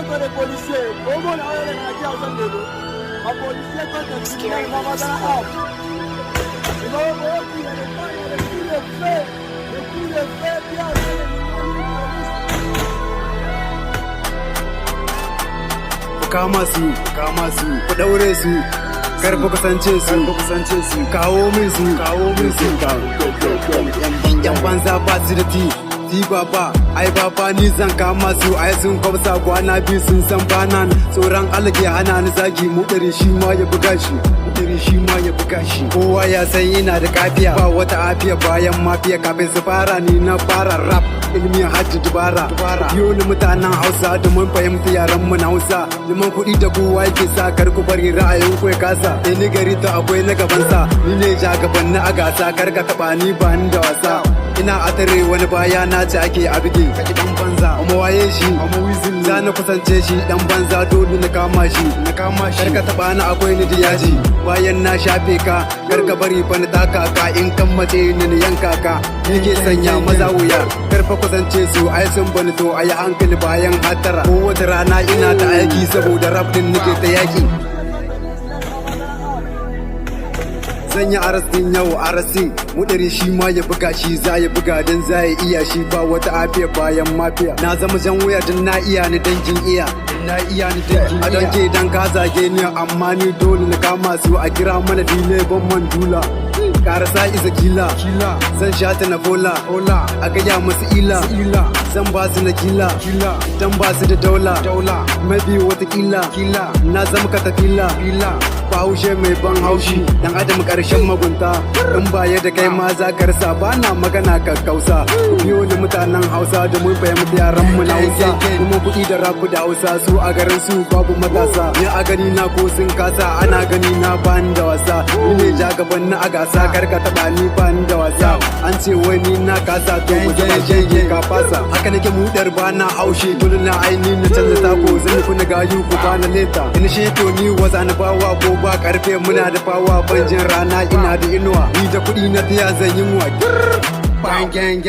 contre les policiers. Comment on a les maquis en train de nous? Les policiers contre les criminels, on va dans la arme. Ils vont voir qu'il y a des gens, il y a des coups de feu. Des coups de feu, bien, kama su ku daure su kar ku kusance su kawo min su yan banza ba su da ti baba ai baba ni zan kama su ai sun kwamsa kwana biyu sun san banan tsoron alge hana ni zagi mu dare shi ma ya buga shi kowa ya san ina da kafiya ba wata afiya bayan mafiya kafin su fara ni na fara rap ilmin hajji dubara yoni mutanen hausa domin fahimta yaran mu na hausa liman kuɗi da kowa yake sa kar ku bari ra'ayin ku ya kasa ni gari ta akwai na gabansa ni ne jagaban na a gasa kar ka taba ni ba ni da wasa ina a tare wani baya na ci ake a bige kaki dan banza amma waye shi za na kusance shi dan banza dole na kama shi kar ka taba ni akwai ni da yaji bayan na shafe ka kar ka bari fa na taka ka in kan mace ni na yanka ka yake sanya maza wuya kar fa kusance su ai sun bani to ayi hankali bayan hatara ko wata rana ina ta aiki saboda rap din nake ta yaki zan yi arastin yau arasi mu dare shi ma ya buga shi za ya buga dan za ya iya shi ba wata afiya bayan mafiya na zama jan wuya dan na iya ni dangin iya a danke dan ka zage ni amma ni dole na kama su a kira mana dile ban man dula karasa isa kila zan sha ta na bola a gaya masu ila zan ba su na kila dan ba su da daula mabi wata kila na zama katafila bahaushe mai ban haushi dan adam karshen magunta in baya da kai ma za ka rasa ba na magana kakkausa ku biyo ni mutanen hausa da mun fahimta yaran mu na hausa kuma kuɗi da rabu da hausa su a garin su babu matasa ni a gani na ko sun kasa ana gani na bani da wasa ni ne jagaban na a gasa karka taba ni bani da wasa an ce wai ni na kasa to mu zama jenge ka fasa haka nake mudar ba na haushe dole na aini na canza tako zan ku na gayu ku ba na leta in shi to ni waza na bawa ko ba karfe muna da fawa banjin rana ina da inuwa ni da kuɗi na tiya zan yi wa gang